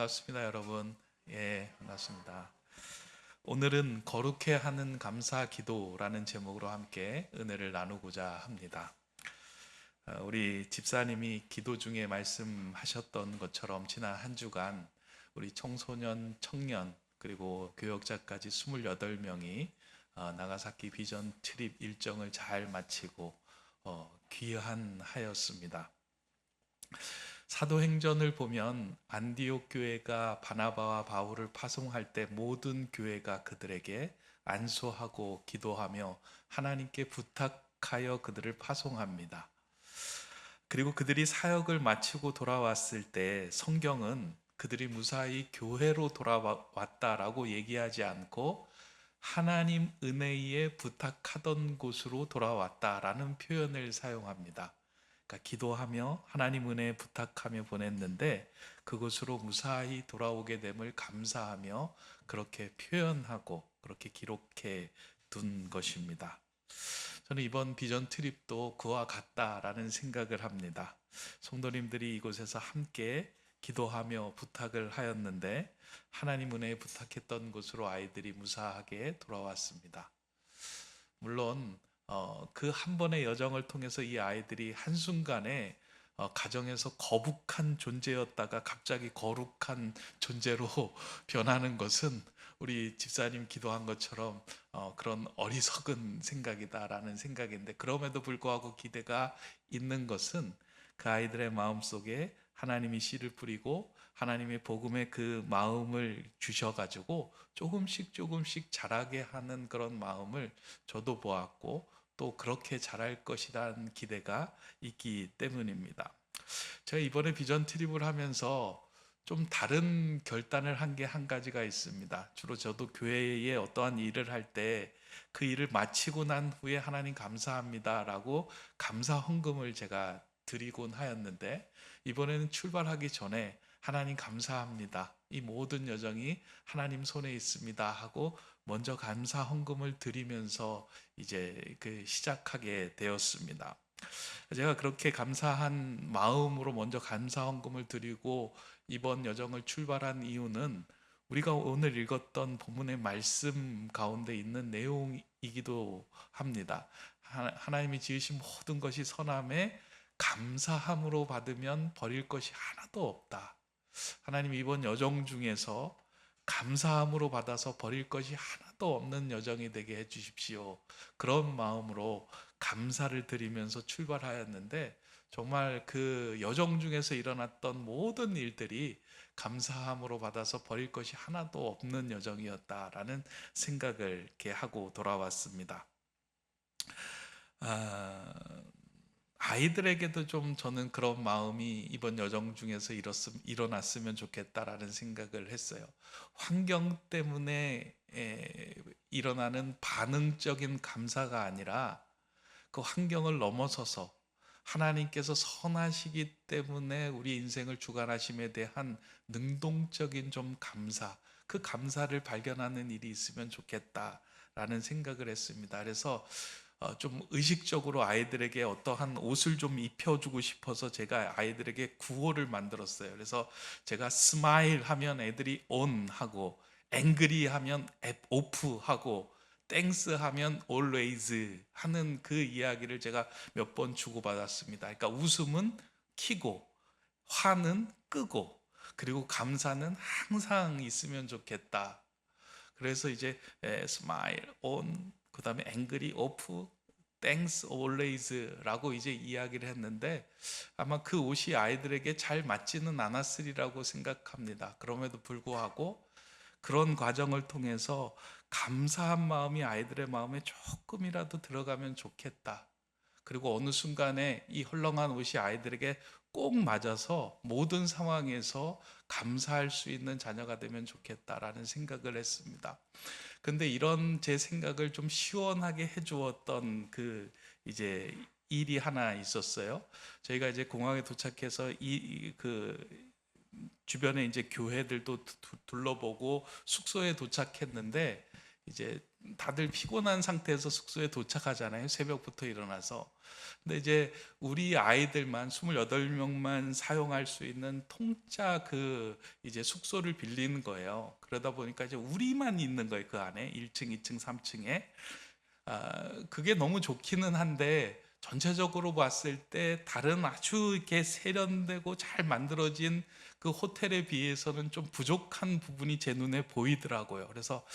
반갑습니다, 여러분. 예, 반갑습니다. 오늘은 거룩해 하는 감사 기도라는 제목으로 함께 은혜를 나누고자 합니다. 우리 집사님이 기도 중에 말씀하셨던 것처럼 지난 한 주간 우리 청소년, 청년, 그리고 교역자까지 28명이 나가사키 비전 트립 일정을 잘 마치고 귀환하였습니다. 사도행전을 보면 안디옥 교회가 바나바와 바울을 파송할 때 모든 교회가 그들에게 안수하고 기도하며 하나님께 부탁하여 그들을 파송합니다. 그리고 그들이 사역을 마치고 돌아왔을 때 성경은 그들이 무사히 교회로 돌아왔다라고 얘기하지 않고 하나님 은혜에 부탁하던 곳으로 돌아왔다라는 표현을 사용합니다. 그러니까 기도하며 하나님 은혜에 부탁하며 보냈는데 그곳으로 무사히 돌아오게 됨을 감사하며 그렇게 표현하고 그렇게 기록해 둔 것입니다. 저는 이번 비전 트립도 그와 같다라는 생각을 합니다. 성도님들이 이곳에서 함께 기도하며 부탁을 하였는데 하나님 은혜에 부탁했던 곳으로 아이들이 무사하게 돌아왔습니다. 물론 그 한 번의 여정을 통해서 이 아이들이 한순간에 가정에서 거북한 존재였다가 갑자기 거룩한 존재로 변하는 것은 우리 집사님 기도한 것처럼 그런 어리석은 생각이다라는 생각인데, 그럼에도 불구하고 기대가 있는 것은 그 아이들의 마음속에 하나님이 씨를 뿌리고 하나님의 복음의 그 마음을 주셔가지고 조금씩 자라게 하는 그런 마음을 저도 보았고 또 그렇게 자랄 것이라는 기대가 있기 때문입니다. 제가 이번에 비전 트립을 하면서 좀 다른 결단을 한 게 한 가지가 있습니다. 주로 저도 교회에 어떠한 일을 할 때 그 일을 마치고 난 후에 하나님 감사합니다 라고 감사 헌금을 제가 드리곤 하였는데, 이번에는 출발하기 전에 하나님 감사합니다, 이 모든 여정이 하나님 손에 있습니다 하고 먼저 감사 헌금을 드리면서 이제 시작하게 되었습니다. 제가 그렇게 감사한 마음으로 먼저 감사 헌금을 드리고 이번 여정을 출발한 이유는 우리가 오늘 읽었던 본문의 말씀 가운데 있는 내용이기도 합니다. 하나님이 지으신 모든 것이 선함에 감사함으로 받으면 버릴 것이 하나도 없다. 하나님 이번 여정 중에서 감사함으로 받아서 버릴 것이 하나도 없는 여정이 되게 해주십시오. 그런 마음으로 감사를 드리면서 출발하였는데 정말 그 여정 중에서 일어났던 모든 일들이 감사함으로 받아서 버릴 것이 하나도 없는 여정이었다라는 생각을 이렇게 하고 돌아왔습니다. 아이들에게도 좀 저는 그런 마음이 이번 여정 중에서 일어났으면 좋겠다라는 생각을 했어요. 환경 때문에 일어나는 반응적인 감사가 아니라 그 환경을 넘어서서 하나님께서 선하시기 때문에 우리 인생을 주관하심에 대한 능동적인 좀 감사, 그 감사를 발견하는 일이 있으면 좋겠다라는 생각을 했습니다. 그래서 좀 의식적으로 아이들에게 어떠한 옷을 좀 입혀주고 싶어서 제가 아이들에게 구호를 만들었어요. 그래서 제가 스마일 하면 애들이 on 하고, 앵그리 하면 오프 하고, 땡스 하면 always 하는 그 이야기를 제가 몇 번 주고받았습니다. 그러니까 웃음은 키고, 화는 끄고, 그리고 감사는 항상 있으면 좋겠다. 그래서 이제 스마일 on, 그 다음에 앵그리 오프, 땡스 always라고 이제 이야기를 했는데 아마 그 옷이 아이들에게 잘 맞지는 않았으리라고 생각합니다. 그럼에도 불구하고 그런 과정을 통해서 감사한 마음이 아이들의 마음에 조금이라도 들어가면 좋겠다. 그리고 어느 순간에 이 헐렁한 옷이 아이들에게 꼭 맞아서 모든 상황에서 감사할 수 있는 자녀가 되면 좋겠다라는 생각을 했습니다. 근데 이런 제 생각을 좀 시원하게 해주었던 이제 일이 하나 있었어요. 저희가 이제 공항에 도착해서 주변에 이제 교회들도 둘러보고 숙소에 도착했는데 이제 다들 피곤한 상태에서 숙소에 도착하잖아요. 새벽부터 일어나서. 근데 이제 우리 아이들만 28명만 사용할 수 있는 통짜 그 이제 숙소를 빌리는 거예요. 그러다 보니까 이제 우리만 있는 거예요. 그 안에 1층, 2층, 3층에. 그게 너무 좋기는 한데 전체적으로 봤을 때 다른 아주 이렇게 세련되고 잘 만들어진 그 호텔에 비해서는 좀 부족한 부분이 제 눈에 보이더라고요. 그래서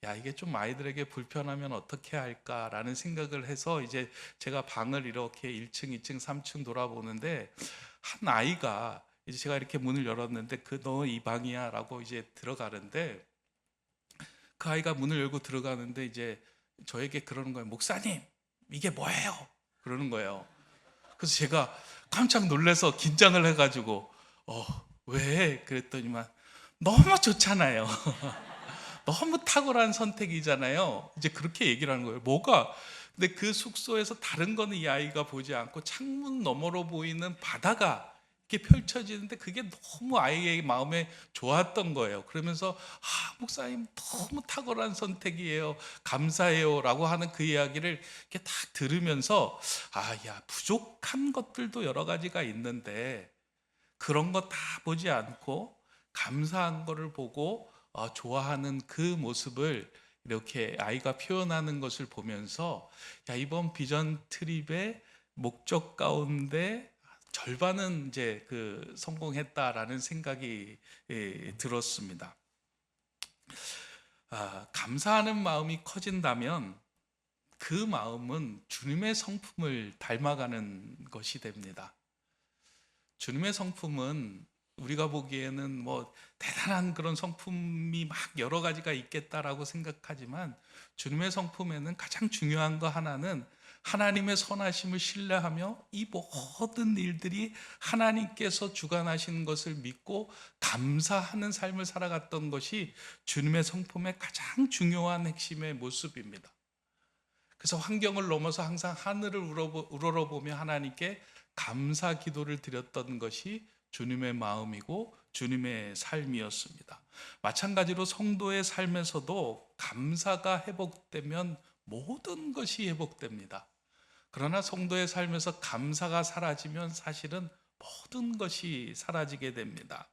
야, 이게 좀 아이들에게 불편하면 어떻게 할까라는 생각을 해서 이제 제가 방을 이렇게 1층, 2층, 3층 돌아보는데 한 아이가 이제 제가 이렇게 문을 열었는데 그 너 이 방이야라고 이제 들어가는데 그 아이가 문을 열고 들어가는데 이제 저에게 그러는 거예요. 목사님, 이게 뭐예요? 그러는 거예요. 그래서 제가 깜짝 놀라서 긴장을 해가지고 왜? 그랬더니만 너무 좋잖아요. 너무 탁월한 선택이잖아요. 이제 그렇게 얘기를 하는 거예요. 뭐가? 근데 그 숙소에서 다른 거는 이 아이가 보지 않고 창문 너머로 보이는 바다가 이렇게 펼쳐지는데 그게 너무 아이의 마음에 좋았던 거예요. 그러면서 목사님 너무 탁월한 선택이에요. 감사해요. 라고 하는 그 이야기를 이렇게 딱 들으면서 야, 부족한 것들도 여러 가지가 있는데 그런 거 다 보지 않고 감사한 거를 보고 좋아하는 그 모습을 이렇게 아이가 표현하는 것을 보면서 야, 이번 비전 트립의 목적 가운데 절반은 이제 그 성공했다라는 생각이 들었습니다. 감사하는 마음이 커진다면 그 마음은 주님의 성품을 닮아가는 것이 됩니다. 주님의 성품은 우리가 보기에는 뭐 대단한 그런 성품이 막 여러 가지가 있겠다라고 생각하지만 주님의 성품에는 가장 중요한 거 하나는 하나님의 선하심을 신뢰하며 이 모든 일들이 하나님께서 주관하시는 것을 믿고 감사하는 삶을 살아갔던 것이 주님의 성품의 가장 중요한 핵심의 모습입니다. 그래서 환경을 넘어서 항상 하늘을 우러러보며 하나님께 감사 기도를 드렸던 것이 주님의 마음이고 주님의 삶이었습니다. 마찬가지로 성도의 삶에서도 감사가 회복되면 모든 것이 회복됩니다. 그러나 성도의 삶에서 감사가 사라지면 사실은 모든 것이 사라지게 됩니다.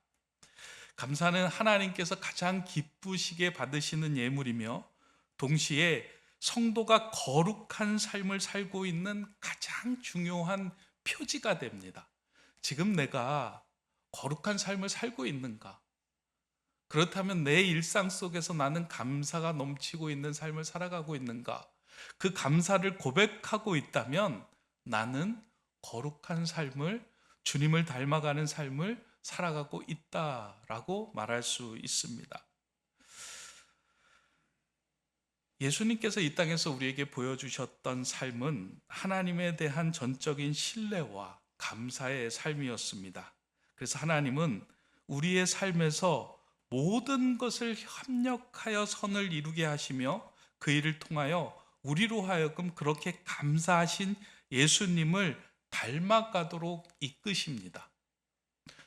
감사는 하나님께서 가장 기쁘시게 받으시는 예물이며 동시에 성도가 거룩한 삶을 살고 있는 가장 중요한 표지가 됩니다. 지금 내가 거룩한 삶을 살고 있는가? 그렇다면 내 일상 속에서 나는 감사가 넘치고 있는 삶을 살아가고 있는가? 그 감사를 고백하고 있다면 나는 거룩한 삶을, 주님을 닮아가는 삶을 살아가고 있다라고 말할 수 있습니다. 예수님께서 이 땅에서 우리에게 보여주셨던 삶은 하나님에 대한 전적인 신뢰와 감사의 삶이었습니다. 그래서 하나님은 우리의 삶에서 모든 것을 협력하여 선을 이루게 하시며 그 일을 통하여 우리로 하여금 그렇게 감사하신 예수님을 닮아가도록 이끄십니다.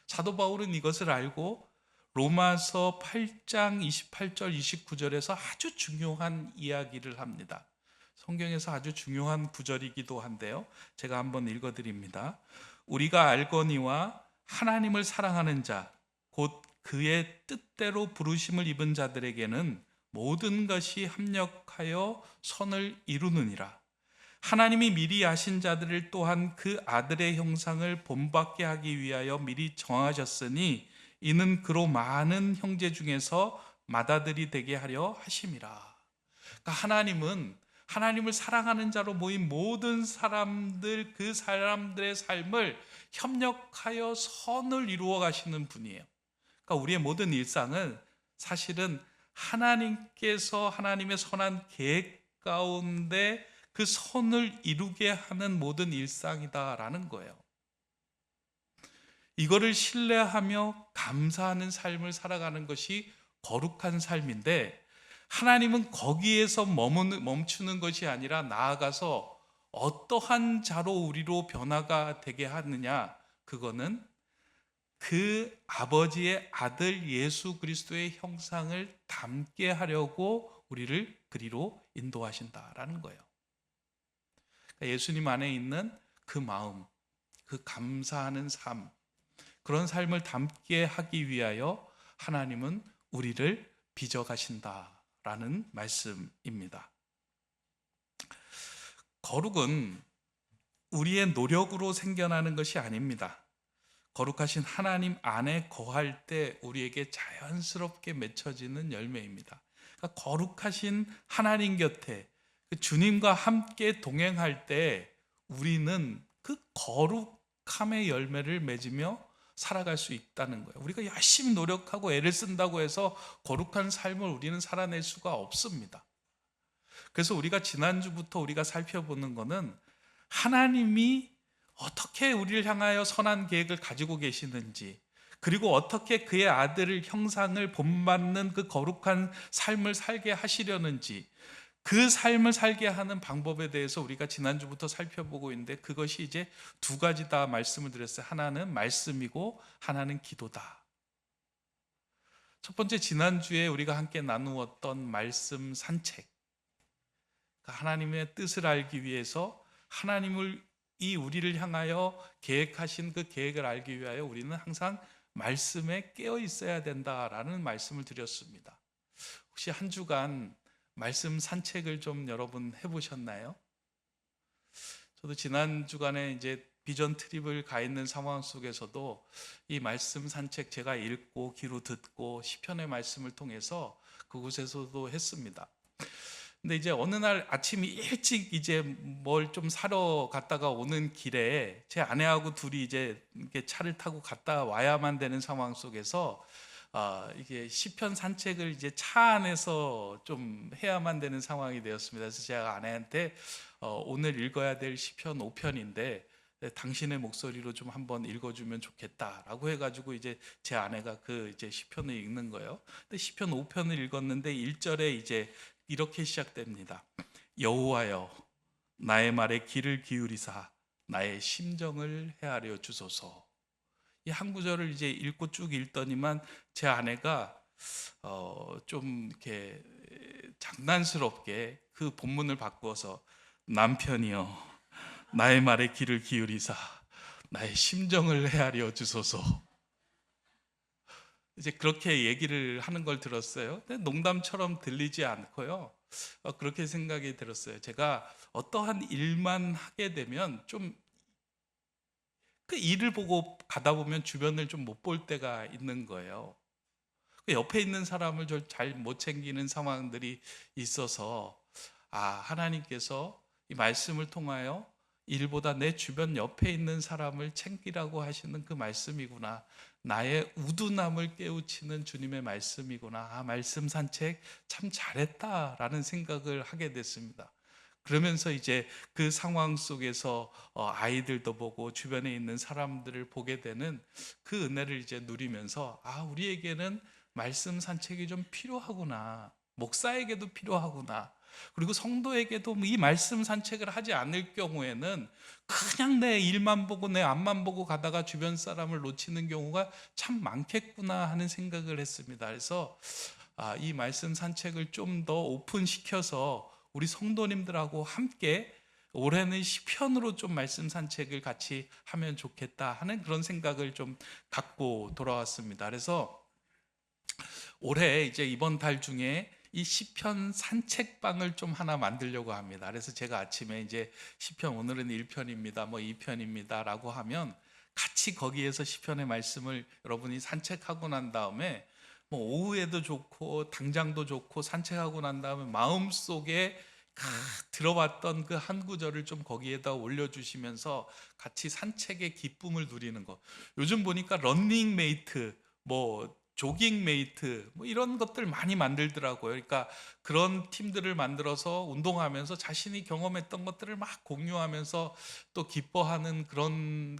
사도 바울은 이것을 알고 로마서 8장 28절 29절에서 아주 중요한 이야기를 합니다. 성경에서 아주 중요한 구절이기도 한데요. 제가 한번 읽어드립니다. 우리가 알거니와 하나님을 사랑하는 자, 곧 그의 뜻대로 부르심을 입은 자들에게는 모든 것이 합력하여 선을 이루느니라. 하나님이 미리 아신 자들을 또한 그 아들의 형상을 본받게 하기 위하여 미리 정하셨으니 이는 그로 많은 형제 중에서 맏아들이 되게 하려 하심이라. 그러니까 하나님은 하나님을 사랑하는 자로 모인 모든 사람들, 그 사람들의 삶을 협력하여 선을 이루어 가시는 분이에요. 그러니까 우리의 모든 일상은 사실은 하나님께서 하나님의 선한 계획 가운데 그 선을 이루게 하는 모든 일상이다라는 거예요. 이거를 신뢰하며 감사하는 삶을 살아가는 것이 거룩한 삶인데 하나님은 거기에서 멈추는 것이 아니라 나아가서 어떠한 자로 우리로 변화가 되게 하느냐, 그거는 그 아버지의 아들 예수 그리스도의 형상을 담게 하려고 우리를 그리로 인도하신다라는 거예요. 그러니까 예수님 안에 있는 그 마음, 그 감사하는 삶, 그런 삶을 담게 하기 위하여 하나님은 우리를 빚어가신다라는 말씀입니다. 거룩은 우리의 노력으로 생겨나는 것이 아닙니다. 거룩하신 하나님 안에 거할 때 우리에게 자연스럽게 맺혀지는 열매입니다. 그러니까 거룩하신 하나님 곁에 그 주님과 함께 동행할 때 우리는 그 거룩함의 열매를 맺으며 살아갈 수 있다는 거예요. 우리가 열심히 노력하고 애를 쓴다고 해서 거룩한 삶을 우리는 살아낼 수가 없습니다. 그래서 우리가 지난주부터 우리가 살펴보는 것은 하나님이 어떻게 우리를 향하여 선한 계획을 가지고 계시는지, 그리고 어떻게 그의 아들을 형상을 본받는 그 거룩한 삶을 살게 하시려는지, 그 삶을 살게 하는 방법에 대해서 우리가 지난주부터 살펴보고 있는데, 그것이 이제 두 가지다 말씀을 드렸어요. 하나는 말씀이고 하나는 기도다. 첫 번째, 지난주에 우리가 함께 나누었던 말씀 산책, 하나님의 뜻을 알기 위해서 하나님이 우리를 향하여 계획하신 그 계획을 알기 위하여 우리는 항상 말씀에 깨어 있어야 된다라는 말씀을 드렸습니다. 혹시 한 주간 말씀 산책을 좀 여러분 해보셨나요? 저도 지난 주간에 이제 비전 트립을 가 있는 상황 속에서도 이 말씀 산책 제가 읽고 귀로 듣고 시편의 말씀을 통해서 그곳에서도 했습니다. 근데 이제 어느 날 아침이 일찍 이제 뭘 좀 사러 갔다가 오는 길에 제 아내하고 둘이 이제 이렇게 차를 타고 갔다 와야만 되는 상황 속에서 이게 시편 산책을 이제 차 안에서 좀 해야만 되는 상황이 되었습니다. 그래서 제가 아내한테 오늘 읽어야 될 시편 5편인데 당신의 목소리로 좀 한번 읽어주면 좋겠다라고 해가지고 이제 제 아내가 그 이제 시편을 읽는 거예요. 근데 시편 5편을 읽었는데 1절에 이제 이렇게 시작됩니다. 여호와여, 나의 말에 귀를 기울이사 나의 심정을 헤아려 주소서. 이 한 구절을 이제 읽고 쭉 읽더니만 제 아내가 좀 이렇게 장난스럽게 그 본문을 바꾸어서 남편이여, 나의 말에 귀를 기울이사 나의 심정을 헤아려 주소서. 이제 그렇게 얘기를 하는 걸 들었어요. 근데 농담처럼 들리지 않고요. 그렇게 생각이 들었어요. 제가 어떠한 일만 하게 되면 좀 그 일을 보고 가다 보면 주변을 좀 못 볼 때가 있는 거예요. 옆에 있는 사람을 잘 못 챙기는 상황들이 있어서 하나님께서 이 말씀을 통하여 일보다 내 주변 옆에 있는 사람을 챙기라고 하시는 그 말씀이구나, 나의 우둔함을 깨우치는 주님의 말씀이구나, 말씀 산책 참 잘했다라는 생각을 하게 됐습니다. 그러면서 이제 그 상황 속에서 아이들도 보고 주변에 있는 사람들을 보게 되는 그 은혜를 이제 누리면서 우리에게는 말씀 산책이 좀 필요하구나, 목사에게도 필요하구나, 그리고 성도에게도 이 말씀 산책을 하지 않을 경우에는 그냥 내 일만 보고 내 앞만 보고 가다가 주변 사람을 놓치는 경우가 참 많겠구나 하는 생각을 했습니다. 그래서 이 말씀 산책을 좀 더 오픈시켜서 우리 성도님들하고 함께 올해는 시편으로 좀 말씀 산책을 같이 하면 좋겠다 하는 그런 생각을 좀 갖고 돌아왔습니다. 그래서 올해 이제 이번 달 중에 이 시편 산책방을 좀 하나 만들려고 합니다. 그래서 제가 아침에 이제 시편 오늘은 1편입니다, 뭐 2편입니다 라고 하면 같이 거기에서 시편의 말씀을 여러분이 산책하고 난 다음에 뭐 오후에도 좋고 당장도 좋고 산책하고 난 다음에 마음속에 들어왔던 그 한 구절을 좀 거기에다 올려주시면서 같이 산책의 기쁨을 누리는 것. 요즘 보니까 런닝메이트, 뭐 조깅메이트, 뭐 이런 것들 많이 만들더라고요. 그러니까 그런 팀들을 만들어서 운동하면서 자신이 경험했던 것들을 막 공유하면서 또 기뻐하는 그런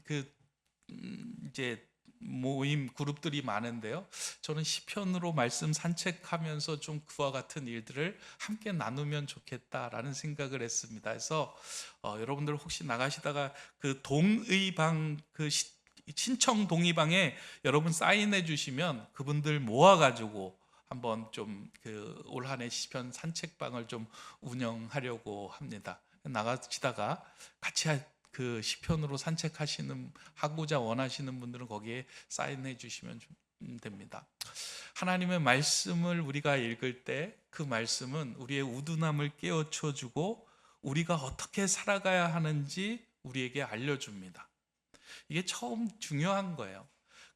이제 모임 그룹들이 많은데요. 저는 시편으로 말씀 산책하면서 좀 그와 같은 일들을 함께 나누면 좋겠다라는 생각을 했습니다. 그래서 여러분들 혹시 나가시다가 그 동의방 신청 동의방에 여러분 사인해 주시면 그분들 모아가지고 한번 좀 그 올 한 해 시편 산책방을 좀 운영하려고 합니다. 나가시다가 같이 그 시편으로 산책하시는 하고자 원하시는 분들은 거기에 사인해 주시면 됩니다. 하나님의 말씀을 우리가 읽을 때 그 말씀은 우리의 우둔함을 깨우쳐 주고 우리가 어떻게 살아가야 하는지 우리에게 알려줍니다. 이게 처음 중요한 거예요.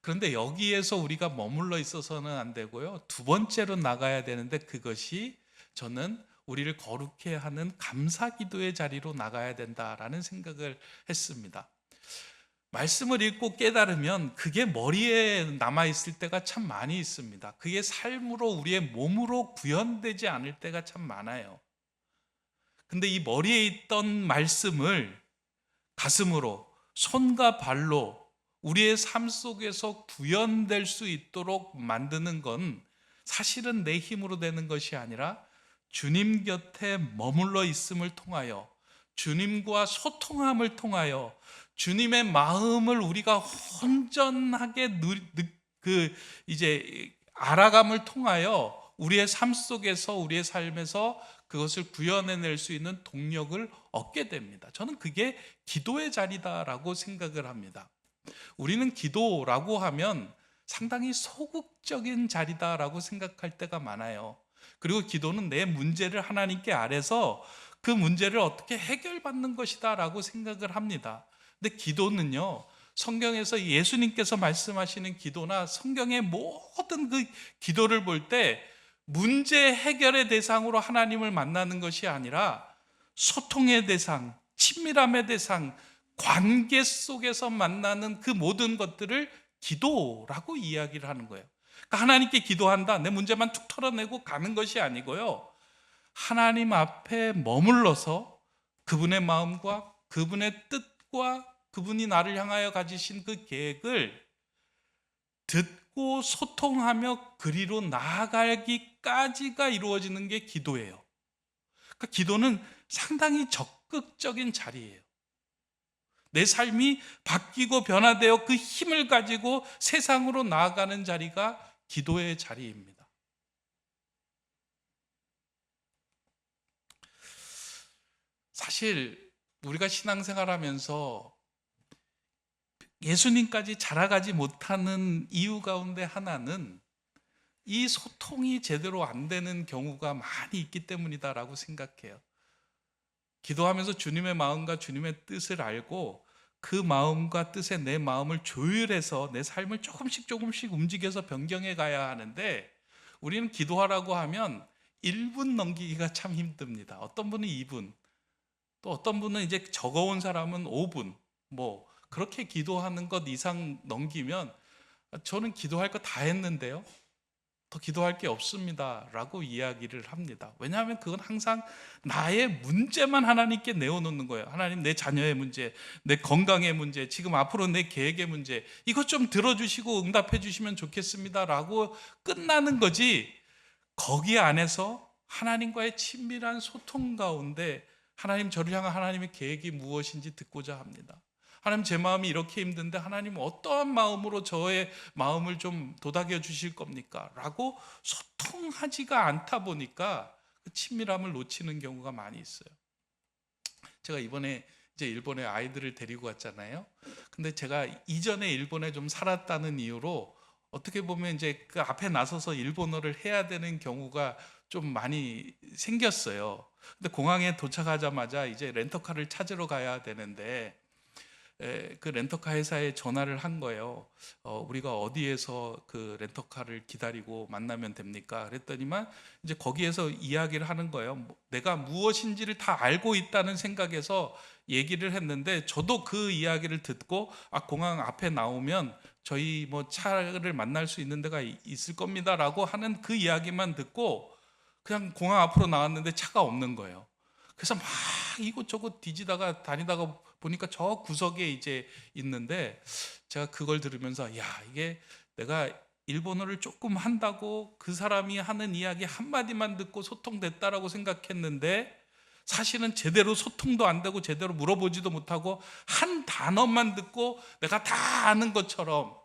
그런데 여기에서 우리가 머물러 있어서는 안 되고요. 두 번째로 나가야 되는데 그것이 저는 우리를 거룩해 하는 감사 기도의 자리로 나가야 된다라는 생각을 했습니다. 말씀을 읽고 깨달으면 그게 머리에 남아있을 때가 참 많이 있습니다. 그게 삶으로 우리의 몸으로 구현되지 않을 때가 참 많아요. 근데 이 머리에 있던 말씀을 가슴으로 손과 발로 우리의 삶 속에서 구현될 수 있도록 만드는 건 사실은 내 힘으로 되는 것이 아니라 주님 곁에 머물러 있음을 통하여 주님과 소통함을 통하여 주님의 마음을 우리가 온전하게 알아감을 통하여 우리의 삶 속에서 우리의 삶에서 그것을 구현해낼 수 있는 동력을 얻게 됩니다. 저는 그게 기도의 자리다라고 생각을 합니다. 우리는 기도라고 하면 상당히 소극적인 자리다라고 생각할 때가 많아요. 그리고 기도는 내 문제를 하나님께 아뢰서 그 문제를 어떻게 해결받는 것이다 라고 생각을 합니다. 근데 기도는요, 성경에서 예수님께서 말씀하시는 기도나 성경의 모든 그 기도를 볼 때 문제 해결의 대상으로 하나님을 만나는 것이 아니라 소통의 대상, 친밀함의 대상, 관계 속에서 만나는 그 모든 것들을 기도라고 이야기를 하는 거예요. 그러니까 하나님께 기도한다, 내 문제만 툭 털어내고 가는 것이 아니고요, 하나님 앞에 머물러서 그분의 마음과 그분의 뜻과 그분이 나를 향하여 가지신 그 계획을 듣고 소통하며 그리로 나아가기까지가 이루어지는 게 기도예요. 그러니까 기도는 상당히 적극적인 자리예요. 내 삶이 바뀌고 변화되어 그 힘을 가지고 세상으로 나아가는 자리가 기도의 자리입니다. 사실 우리가 신앙생활하면서 예수님까지 자라가지 못하는 이유 가운데 하나는 이 소통이 제대로 안 되는 경우가 많이 있기 때문이다라고 생각해요. 기도하면서 주님의 마음과 주님의 뜻을 알고 그 마음과 뜻에 내 마음을 조율해서 내 삶을 조금씩 움직여서 변경해 가야 하는데, 우리는 기도하라고 하면 1분 넘기기가 참 힘듭니다. 어떤 분은 2분, 또 어떤 분은 이제 적어온 사람은 5분, 뭐 그렇게 기도하는 것 이상 넘기면 저는 기도할 거 다 했는데요, 더 기도할 게 없습니다 라고 이야기를 합니다. 왜냐하면 그건 항상 나의 문제만 하나님께 내어놓는 거예요. 하나님, 내 자녀의 문제, 내 건강의 문제, 지금 앞으로 내 계획의 문제, 이것 좀 들어주시고 응답해 주시면 좋겠습니다 라고 끝나는 거지, 거기 안에서 하나님과의 친밀한 소통 가운데 하나님, 저를 향한 하나님의 계획이 무엇인지 듣고자 합니다. 하나님, 제 마음이 이렇게 힘든데 하나님 어떠한 마음으로 저의 마음을 좀 도닥여 주실 겁니까? 라고 소통하지가 않다 보니까 그 친밀함을 놓치는 경우가 많이 있어요. 제가 이번에 이제 일본에 아이들을 데리고 왔잖아요. 근데 제가 이전에 일본에 좀 살았다는 이유로 어떻게 보면 이제 그 앞에 나서서 일본어를 해야 되는 경우가 좀 많이 생겼어요. 근데 공항에 도착하자마자 이제 렌터카를 찾으러 가야 되는데 그 렌터카 회사에 전화를 한 거예요. 우리가 어디에서 그 렌터카를 기다리고 만나면 됩니까? 그랬더니만 이제 거기에서 이야기를 하는 거예요. 내가 무엇인지를 다 알고 있다는 생각에서 얘기를 했는데, 저도 그 이야기를 듣고 공항 앞에 나오면 저희 뭐 차를 만날 수 있는 데가 있을 겁니다라고 하는 그 이야기만 듣고 그냥 공항 앞으로 나왔는데 차가 없는 거예요. 그래서 막 이곳저곳 뒤지다가 다니다가 보니까 저 구석에 이제 있는데, 제가 그걸 들으면서 야, 이게 내가 일본어를 조금 한다고 그 사람이 하는 이야기 한마디만 듣고 소통됐다라고 생각했는데, 사실은 제대로 소통도 안 되고 제대로 물어보지도 못하고 한 단어만 듣고 내가 다 아는 것처럼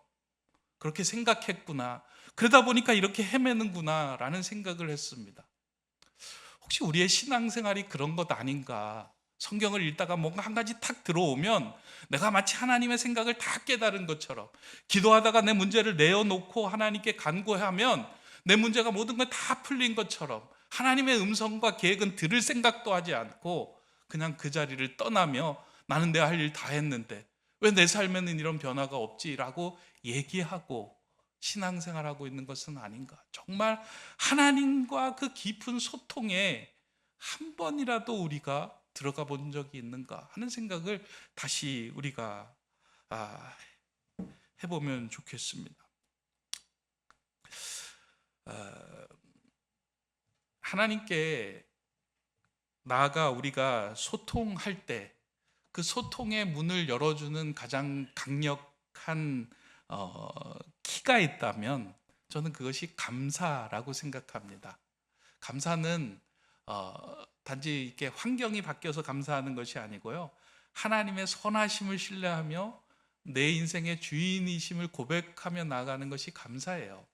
그렇게 생각했구나. 그러다 보니까 이렇게 헤매는구나라는 생각을 했습니다. 혹시 우리의 신앙생활이 그런 것 아닌가? 성경을 읽다가 뭔가 한 가지 탁 들어오면 내가 마치 하나님의 생각을 다 깨달은 것처럼, 기도하다가 내 문제를 내어놓고 하나님께 간구하면 내 문제가 모든 걸 다 풀린 것처럼 하나님의 음성과 계획은 들을 생각도 하지 않고 그냥 그 자리를 떠나며 나는 내가 할 일 다 했는데 왜 내 삶에는 이런 변화가 없지라고 얘기하고 신앙생활하고 있는 것은 아닌가? 정말 하나님과 그 깊은 소통에 한 번이라도 우리가 들어가 본 적이 있는가 하는 생각을 다시 우리가 해보면 좋겠습니다. 하나님께 나아가 우리가 소통할 때 그 소통의 문을 열어주는 가장 강력한 키가 있다면 저는 그것이 감사라고 생각합니다. 감사는 단지 이렇게 환경이 바뀌어서 감사하는 것이 아니고요, 하나님의 선하심을 신뢰하며 내 인생의 주인이심을 고백하며 나아가는 것이 감사예요.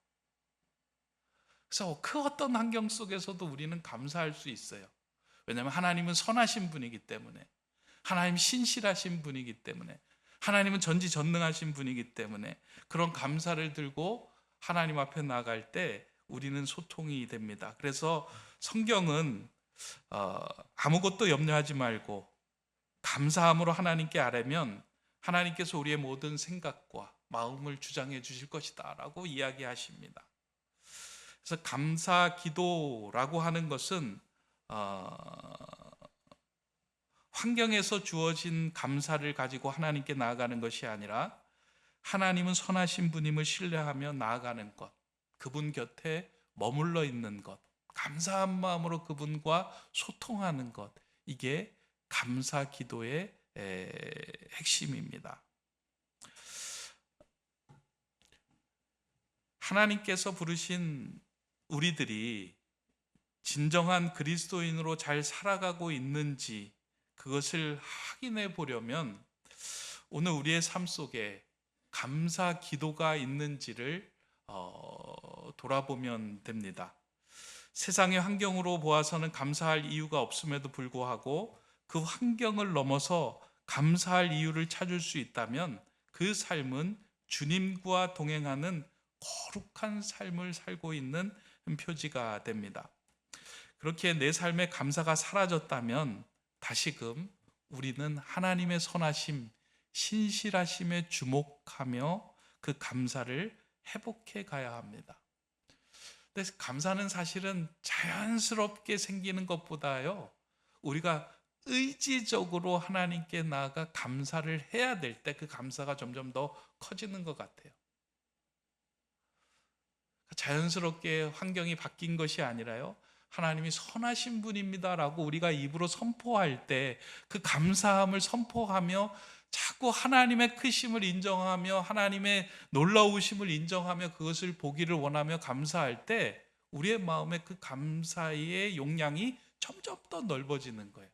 그래서 그 어떤 환경 속에서도 우리는 감사할 수 있어요. 왜냐하면 하나님은 선하신 분이기 때문에, 하나님 신실하신 분이기 때문에, 하나님은 전지전능하신 분이기 때문에 그런 감사를 들고 하나님 앞에 나아갈 때 우리는 소통이 됩니다. 그래서 성경은 아무것도 염려하지 말고 감사함으로 하나님께 아뢰면 하나님께서 우리의 모든 생각과 마음을 주장해 주실 것이다 라고 이야기하십니다. 그래서 감사 기도라고 하는 것은 환경에서 주어진 감사를 가지고 하나님께 나아가는 것이 아니라 하나님은 선하신 분임을 신뢰하며 나아가는 것, 그분 곁에 머물러 있는 것, 감사한 마음으로 그분과 소통하는 것, 이게 감사 기도의 핵심입니다. 하나님께서 부르신 우리들이 진정한 그리스도인으로 잘 살아가고 있는지 그것을 확인해 보려면 오늘 우리의 삶 속에 감사 기도가 있는지를 돌아보면 됩니다. 세상의 환경으로 보아서는 감사할 이유가 없음에도 불구하고 그 환경을 넘어서 감사할 이유를 찾을 수 있다면 그 삶은 주님과 동행하는 거룩한 삶을 살고 있는 표지가 됩니다. 그렇게 내 삶에 감사가 사라졌다면 다시금 우리는 하나님의 선하심, 신실하심에 주목하며 그 감사를 회복해 가야 합니다. 근데 감사는 사실은 자연스럽게 생기는 것보다요, 우리가 의지적으로 하나님께 나아가 감사를 해야 될 때 그 감사가 점점 더 커지는 것 같아요. 자연스럽게 환경이 바뀐 것이 아니라요, 하나님이 선하신 분입니다라고 우리가 입으로 선포할 때 그 감사함을 선포하며 자꾸 하나님의 크심을 인정하며 하나님의 놀라우심을 인정하며 그것을 보기를 원하며 감사할 때 우리의 마음에 그 감사의 용량이 점점 더 넓어지는 거예요.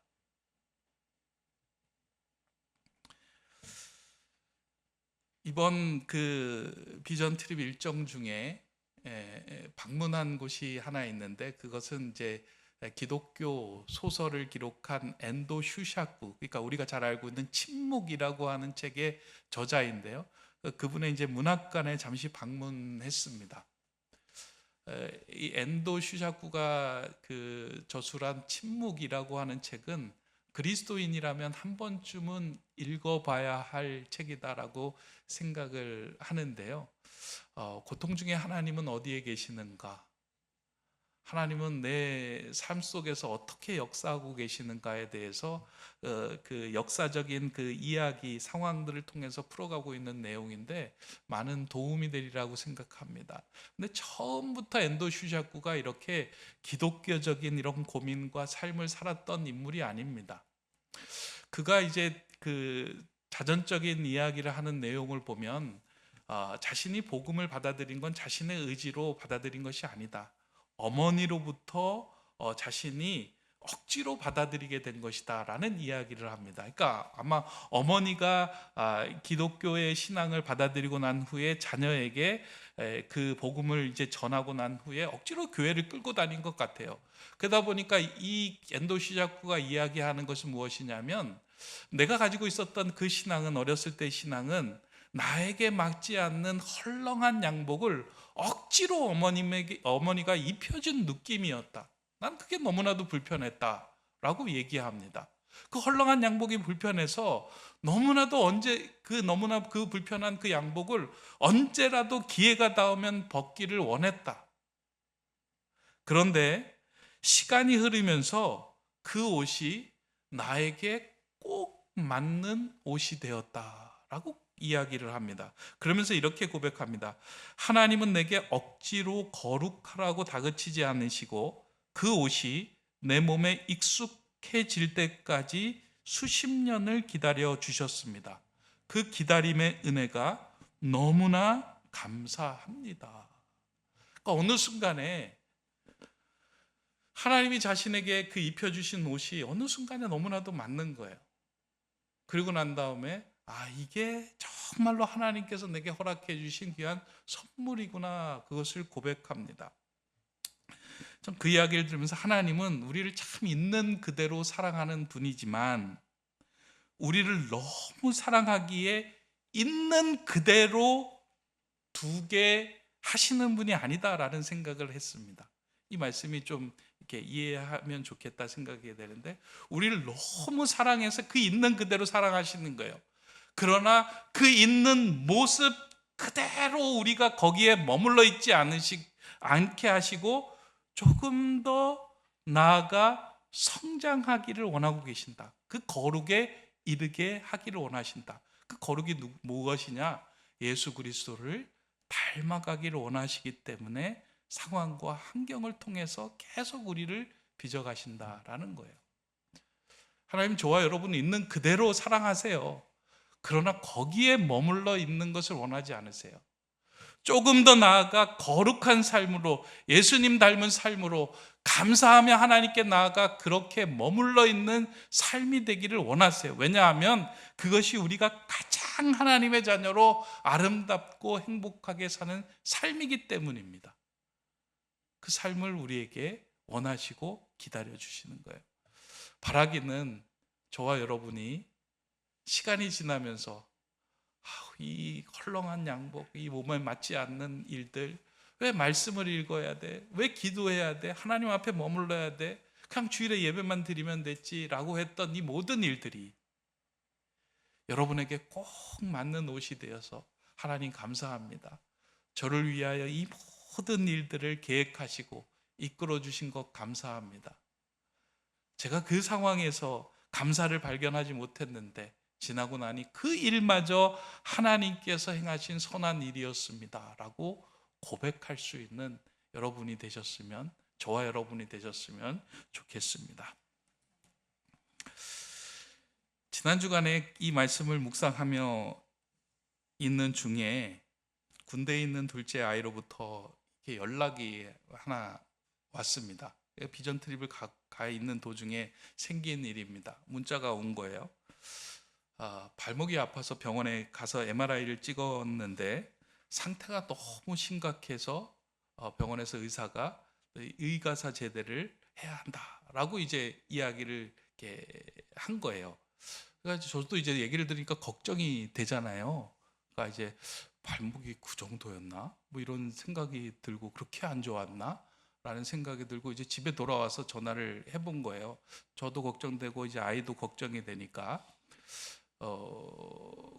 이번 그 비전 트립 일정 중에 방문한 곳이 하나 있는데 그것은 이제 기독교 소설을 기록한 엔도 슈샤쿠, 그러니까 우리가 잘 알고 있는 침묵이라고 하는 책의 저자인데요. 그분의 이제 문학관에 잠시 방문했습니다. 이 엔도 슈샤쿠가 그 저술한 침묵이라고 하는 책은 그리스도인이라면 한 번쯤은 읽어봐야 할 책이다라고 생각을 하는데요. 고통 중에 하나님은 어디에 계시는가? 하나님은 내 삶 속에서 어떻게 역사하고 계시는가에 대해서 그 역사적인 그 이야기 상황들을 통해서 풀어가고 있는 내용인데 많은 도움이 되리라고 생각합니다. 근데 처음부터 엔도 슈샤쿠가 이렇게 기독교적인 이런 고민과 삶을 살았던 인물이 아닙니다. 그가 이제 그 자전적인 이야기를 하는 내용을 보면 자신이 복음을 받아들인 건 자신의 의지로 받아들인 것이 아니다. 어머니로부터 자신이 억지로 받아들이게 된 것이다 라는 이야기를 합니다. 그러니까 아마 어머니가 기독교의 신앙을 받아들이고 난 후에 자녀에게 그 복음을 이제 전하고 난 후에 억지로 교회를 끌고 다닌 것 같아요. 그러다 보니까 이 엔도 시자쿠가 이야기하는 것은 무엇이냐면, 내가 가지고 있었던 그 신앙은, 어렸을 때 신앙은 나에게 맞지 않는 헐렁한 양복을 억지로 어머니가 입혀준 느낌이었다. 난 그게 너무나도 불편했다라고 얘기합니다. 그 헐렁한 양복이 불편해서 너무나 그 불편한 그 양복을 언제라도 기회가 닿으면 벗기를 원했다. 그런데 시간이 흐르면서 그 옷이 나에게 꼭 맞는 옷이 되었다라고 이야기를 합니다. 그러면서 이렇게 고백합니다. 하나님은 내게 억지로 거룩하라고 다그치지 않으시고 그 옷이 내 몸에 익숙해질 때까지 수십 년을 기다려 주셨습니다. 그 기다림의 은혜가 너무나 감사합니다. 그러니까 어느 순간에 하나님이 자신에게 그 입혀주신 옷이 어느 순간에 너무나도 맞는 거예요. 그리고 난 다음에 이게 정말로 하나님께서 내게 허락해 주신 귀한 선물이구나, 그것을 고백합니다. 참 그 이야기를 들으면서 하나님은 우리를 참 있는 그대로 사랑하는 분이지만 우리를 너무 사랑하기에 있는 그대로 두게 하시는 분이 아니다라는 생각을 했습니다. 이 말씀이 좀 이렇게 이해하면 좋겠다 생각이 되는데, 우리를 너무 사랑해서 그 있는 그대로 사랑하시는 거예요. 그러나 그 있는 모습 그대로 우리가 거기에 머물러 있지 않게 하시고 조금 더 나아가 성장하기를 원하고 계신다. 그 거룩에 이르게 하기를 원하신다. 그 거룩이 무엇이냐? 예수 그리스도를 닮아가기를 원하시기 때문에 상황과 환경을 통해서 계속 우리를 빚어가신다라는 거예요. 하나님, 저와 여러분은 있는 그대로 사랑하세요. 그러나 거기에 머물러 있는 것을 원하지 않으세요. 조금 더 나아가 거룩한 삶으로, 예수님 닮은 삶으로 감사하며 하나님께 나아가 그렇게 머물러 있는 삶이 되기를 원하세요. 왜냐하면 그것이 우리가 가장 하나님의 자녀로 아름답고 행복하게 사는 삶이기 때문입니다. 그 삶을 우리에게 원하시고 기다려 주시는 거예요. 바라기는 저와 여러분이 시간이 지나면서 이 헐렁한 양복, 이 몸에 맞지 않는 일들, 왜 말씀을 읽어야 돼? 왜 기도해야 돼? 하나님 앞에 머물러야 돼? 그냥 주일에 예배만 드리면 됐지라고 했던 이 모든 일들이 여러분에게 꼭 맞는 옷이 되어서 하나님 감사합니다. 저를 위하여 이 모든 일들을 계획하시고 이끌어 주신 것 감사합니다. 제가 그 상황에서 감사를 발견하지 못했는데 지나고 나니 그 일마저 하나님께서 행하신 선한 일이었습니다 라고 고백할 수 있는 여러분이 되셨으면, 저와 여러분이 되셨으면 좋겠습니다. 지난 주간에 이 말씀을 묵상하며 있는 중에 군대에 있는 둘째 아이로부터 이렇게 연락이 하나 왔습니다. 비전 트립을 가 있는 도중에 생긴 일입니다. 문자가 온 거예요. 발목이 아파서 병원에 가서 MRI를 찍었는데 상태가 너무 심각해서 병원에서 의사가 의가사 제대를 해야 한다라고 이제 이야기를 이렇게 한 거예요. 그래서 저도 이제 얘기를 들으니까 걱정이 되잖아요. 그러니까 이제 발목이 그 정도였나? 뭐 이런 생각이 들고, 그렇게 안 좋았나? 라는 생각이 들고 이제 집에 돌아와서 전화를 해본 거예요. 저도 걱정되고 이제 아이도 걱정이 되니까.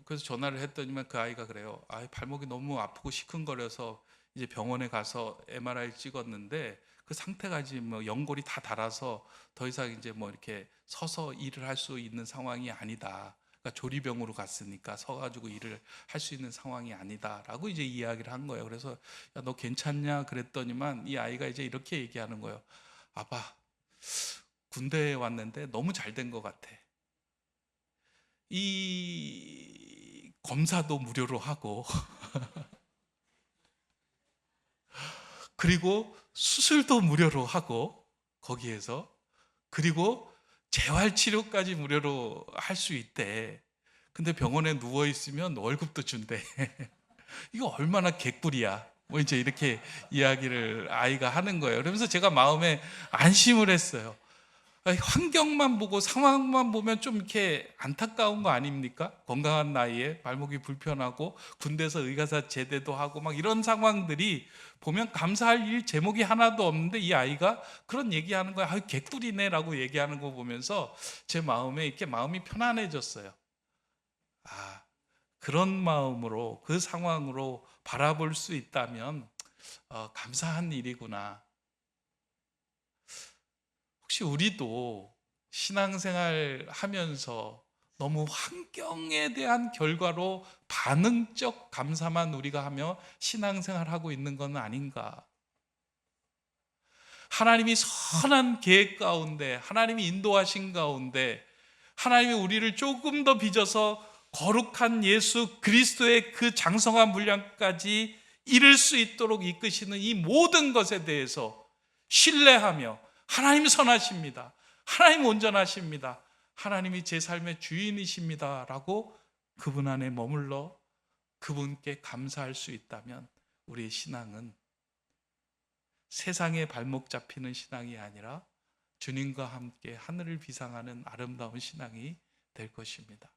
그래서 전화를 했더니만 그 아이가 그래요. 발목이 너무 아프고 시큰거려서 이제 병원에 가서 MRI 찍었는데 그 상태가 이제 뭐 연골이 다 닳아서 더 이상 이제 뭐 이렇게 서서 일을 할 수 있는 상황이 아니다. 그러니까 조리병으로 갔으니까 서가지고 일을 할 수 있는 상황이 아니다라고 이제 이야기를 한 거예요. 그래서 야, 너 괜찮냐 그랬더니만 이 아이가 이제 이렇게 얘기하는 거예요. 아빠, 군대에 왔는데 너무 잘 된 것 같아. 이 검사도 무료로 하고 그리고 수술도 무료로 하고 거기에서, 그리고 재활치료까지 무료로 할 수 있대. 근데 병원에 누워있으면 월급도 준대. 이거 얼마나 개꿀이야. 뭐 이제 이렇게 이야기를 아이가 하는 거예요. 그러면서 제가 마음에 안심을 했어요. 환경만 보고 상황만 보면 좀 이렇게 안타까운 거 아닙니까? 건강한 나이에 발목이 불편하고 군대에서 의가사 제대도 하고 막 이런 상황들이 보면 감사할 일 제목이 하나도 없는데 이 아이가 그런 얘기하는 거야. 개꿀이네 라고 얘기하는 거 보면서 제 마음에 이렇게 마음이 편안해졌어요. 그런 마음으로 그 상황으로 바라볼 수 있다면 감사한 일이구나. 혹시 우리도 신앙생활 하면서 너무 환경에 대한 결과로 반응적 감사만 우리가 하며 신앙생활 하고 있는 건 아닌가? 하나님이 선한 계획 가운데, 하나님이 인도하신 가운데, 하나님이 우리를 조금 더 빚어서 거룩한 예수 그리스도의 그 장성한 분량까지 이룰 수 있도록 이끄시는 이 모든 것에 대해서 신뢰하며 하나님 선하십니다. 하나님 온전하십니다. 하나님이 제 삶의 주인이십니다 라고 그분 안에 머물러 그분께 감사할 수 있다면 우리의 신앙은 세상에 발목 잡히는 신앙이 아니라 주님과 함께 하늘을 비상하는 아름다운 신앙이 될 것입니다.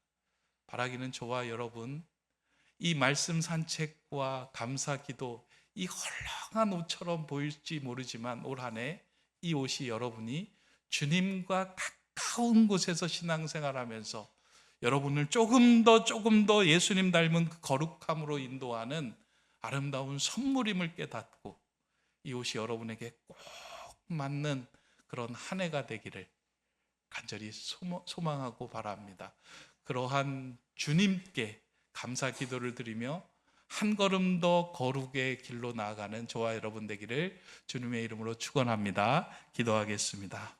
바라기는 저와 여러분, 이 말씀 산책과 감사 기도, 이 헐렁한 옷처럼 보일지 모르지만 올 한 해 이 옷이 여러분이 주님과 가까운 곳에서 신앙생활하면서 여러분을 조금 더 예수님 닮은 그 거룩함으로 인도하는 아름다운 선물임을 깨닫고 이 옷이 여러분에게 꼭 맞는 그런 한 해가 되기를 간절히 소망하고 바랍니다. 그러한 주님께 감사 기도를 드리며 한 걸음 더 거룩의 길로 나아가는 저와 여러분 되기를 주님의 이름으로 축원합니다. 기도하겠습니다.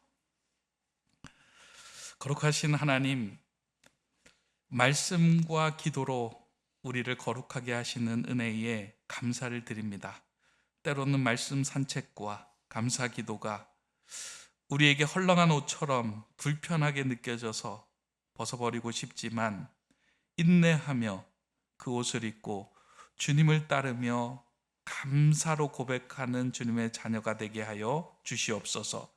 거룩하신 하나님, 말씀과 기도로 우리를 거룩하게 하시는 은혜에 감사를 드립니다. 때로는 말씀 산책과 감사 기도가 우리에게 헐렁한 옷처럼 불편하게 느껴져서 벗어버리고 싶지만 인내하며 그 옷을 입고 주님을 따르며 감사로 고백하는 주님의 자녀가 되게 하여 주시옵소서.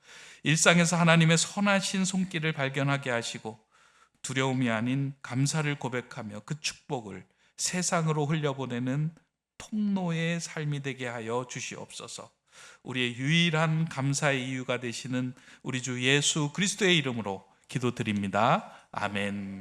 일상에서 하나님의 선하신 손길을 발견하게 하시고 두려움이 아닌 감사를 고백하며 그 축복을 세상으로 흘려보내는 통로의 삶이 되게 하여 주시옵소서. 우리의 유일한 감사의 이유가 되시는 우리 주 예수 그리스도의 이름으로 기도드립니다. 아멘.